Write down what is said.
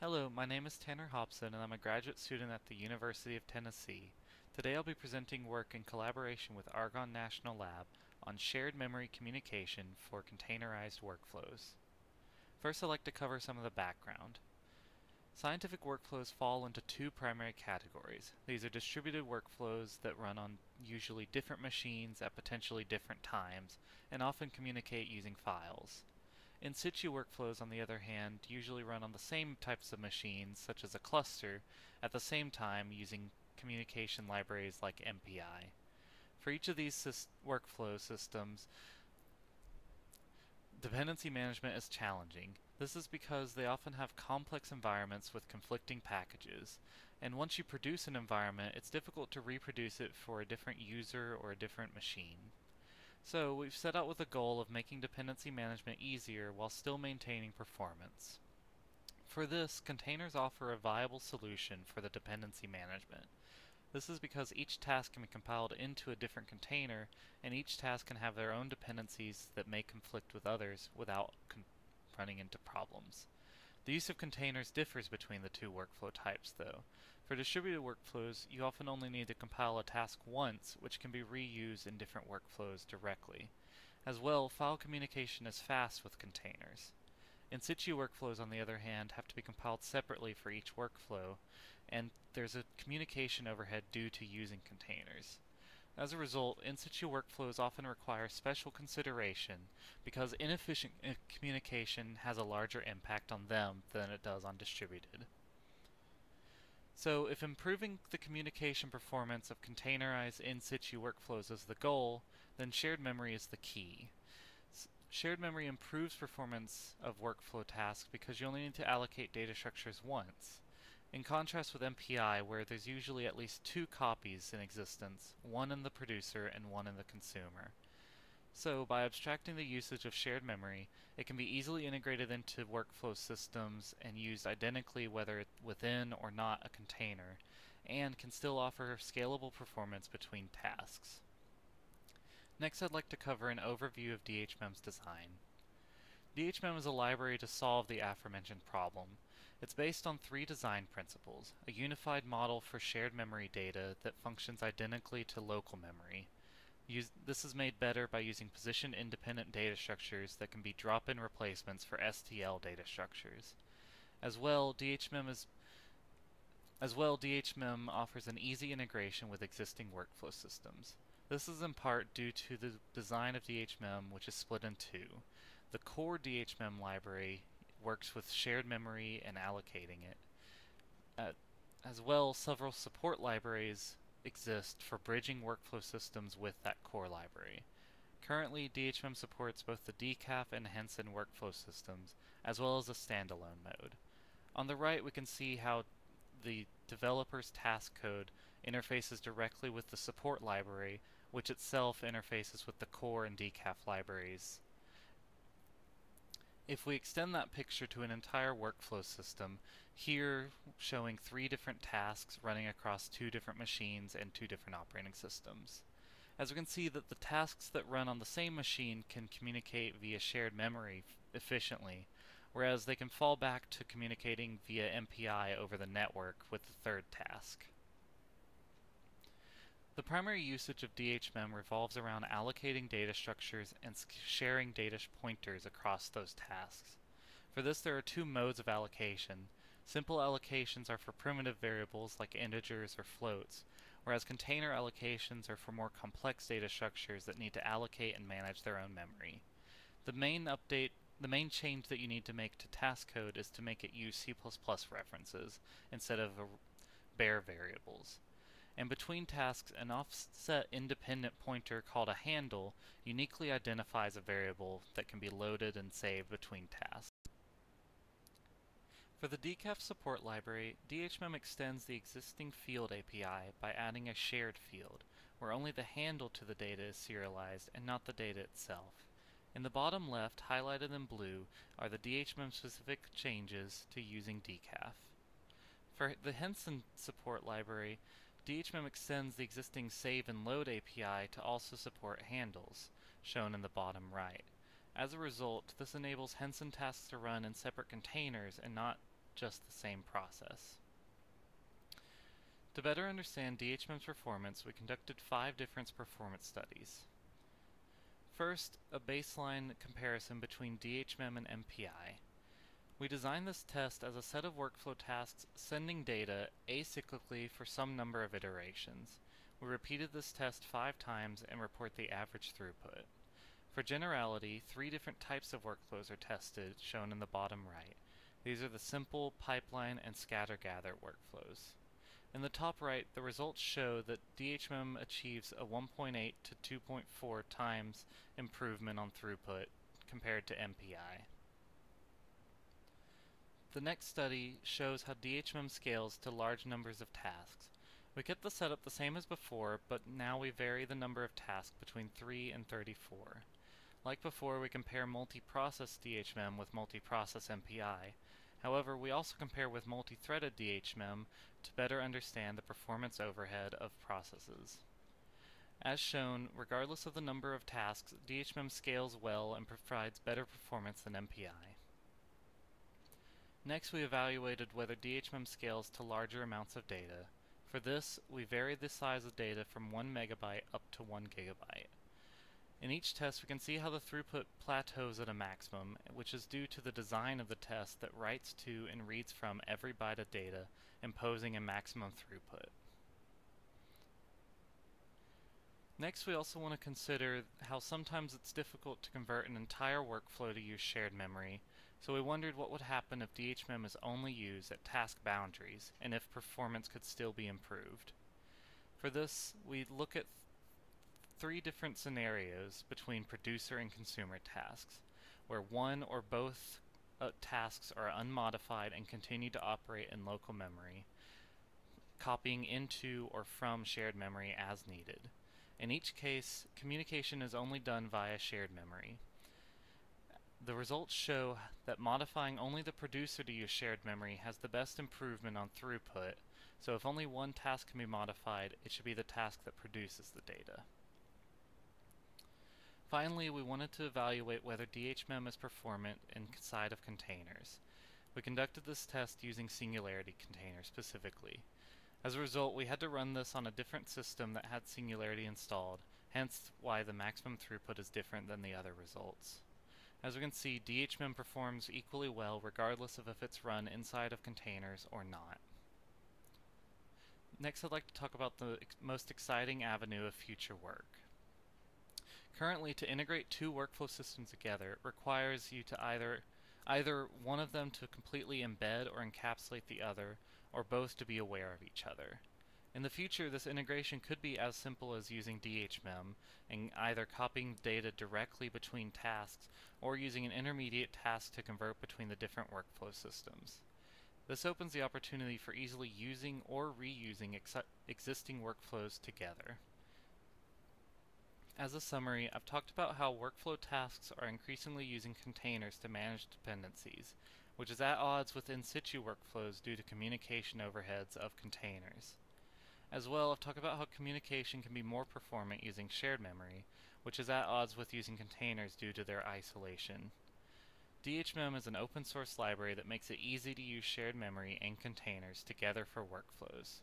Hello, my name is Tanner Hobson and I'm a graduate student at the University of Tennessee. Today I'll be presenting work in collaboration with Argonne National Lab on shared memory communication for containerized workflows. First I'd like to cover some of the background. Scientific workflows fall into two primary categories. These are distributed workflows that run on usually different machines at potentially different times and often communicate using files. In situ workflows, on the other hand, usually run on the same types of machines, such as a cluster, at the same time using communication libraries like MPI. For each of these workflow systems, dependency management is challenging. This is because they often have complex environments with conflicting packages, and once you produce an environment, it's difficult to reproduce it for a different user or a different machine. So we've set out with the goal of making dependency management easier while still maintaining performance. For this, containers offer a viable solution for the dependency management. This is because each task can be compiled into a different container, and each task can have their own dependencies that may conflict with others without running into problems. The use of containers differs between the two workflow types, though. For distributed workflows, you often only need to compile a task once, which can be reused in different workflows directly. As well, file communication is fast with containers. In situ workflows, on the other hand, have to be compiled separately for each workflow, and there's a communication overhead due to using containers. As a result, in-situ workflows often require special consideration because inefficient communication has a larger impact on them than it does on distributed. So if improving the communication performance of containerized in-situ workflows is the goal, then shared memory is the key. Shared memory improves performance of workflow tasks because you only need to allocate data structures once. In contrast with MPI, where there's usually at least two copies in existence, one in the producer and one in the consumer. So, by abstracting the usage of shared memory, it can be easily integrated into workflow systems and used identically whether within or not a container, and can still offer scalable performance between tasks. Next, I'd like to cover an overview of DHMEM's design. DHMEM is a library to solve the aforementioned problem. It's based on three design principles: a unified model for shared memory data that functions identically to local memory. This is made better by using position-independent data structures that can be drop-in replacements for STL data structures. As well, DHMEM offers an easy integration with existing workflow systems. This is in part due to the design of DHMEM, which is split in two. The core DHMEM library works with shared memory and allocating it. As well, several support libraries exist for bridging workflow systems with that core library. Currently, DHMEM supports both the decaf and Henson workflow systems, as well as a standalone mode. On the right, we can see how the developer's task code interfaces directly with the support library, which itself interfaces with the core and decaf libraries. If we extend that picture to an entire workflow system, here showing three different tasks running across two different machines and two different operating systems. As we can see that the tasks that run on the same machine can communicate via shared memory efficiently, whereas they can fall back to communicating via MPI over the network with the third task. The primary usage of DHMEM revolves around allocating data structures and sharing data pointers across those tasks. For this, there are two modes of allocation. Simple allocations are for primitive variables like integers or floats, whereas container allocations are for more complex data structures that need to allocate and manage their own memory. The main change that you need to make to task code is to make it use C++ references instead of bare variables. And between tasks, an offset independent pointer called a handle uniquely identifies a variable that can be loaded and saved between tasks. For the decaf support library, DHMEM extends the existing field API by adding a shared field, where only the handle to the data is serialized and not the data itself. In the bottom left, highlighted in blue, are the DHMEM specific changes to using decaf. For the Henson support library, DHMEM extends the existing Save and Load API to also support handles, shown in the bottom right. As a result, this enables Henson tasks to run in separate containers and not just the same process. To better understand DHMEM's performance, we conducted 5 different performance studies. First, a baseline comparison between DHMEM and MPI. We designed this test as a set of workflow tasks sending data acyclically for some number of iterations. We repeated this test 5 times and report the average throughput. For generality, 3 different types of workflows are tested, shown in the bottom right. These are the simple, pipeline, and scatter-gather workflows. In the top right, the results show that DHMEM achieves a 1.8 to 2.4 times improvement on throughput compared to MPI. The next study shows how DHMEM scales to large numbers of tasks. We kept the setup the same as before, but now we vary the number of tasks between 3 and 34. Like before, we compare multi-process DHMEM with multi-process MPI. However, we also compare with multi-threaded DHMEM to better understand the performance overhead of processes. As shown, regardless of the number of tasks, DHMEM scales well and provides better performance than MPI. Next, we evaluated whether DHMEM scales to larger amounts of data. For this, we varied the size of data from 1 megabyte up to 1 gigabyte. In each test, we can see how the throughput plateaus at a maximum, which is due to the design of the test that writes to and reads from every byte of data, imposing a maximum throughput. Next, we also want to consider how sometimes it's difficult to convert an entire workflow to use shared memory, so we wondered what would happen if DHMEM is only used at task boundaries, and if performance could still be improved. For this, we look at 3 different scenarios between producer and consumer tasks, where one or both tasks are unmodified and continue to operate in local memory, copying into or from shared memory as needed. In each case, communication is only done via shared memory. The results show that modifying only the producer to use shared memory has the best improvement on throughput, so if only one task can be modified, it should be the task that produces the data. Finally, we wanted to evaluate whether DHMEM is performant inside of containers. We conducted this test using Singularity containers specifically. As a result, we had to run this on a different system that had Singularity installed, hence why the maximum throughput is different than the other results. As we can see, DHMEM performs equally well regardless of if it's run inside of containers or not. Next, I'd like to talk about the most exciting avenue of future work. Currently, to integrate 2 workflow systems together requires you to either one of them to completely embed or encapsulate the other, or both to be aware of each other. In the future, this integration could be as simple as using DHMEM and either copying data directly between tasks or using an intermediate task to convert between the different workflow systems. This opens the opportunity for easily using or reusing existing workflows together. As a summary, I've talked about how workflow tasks are increasingly using containers to manage dependencies, which is at odds with in-situ workflows due to communication overheads of containers. As well, I've talked about how communication can be more performant using shared memory, which is at odds with using containers due to their isolation. DHMEM is an open source library that makes it easy to use shared memory and containers together for workflows.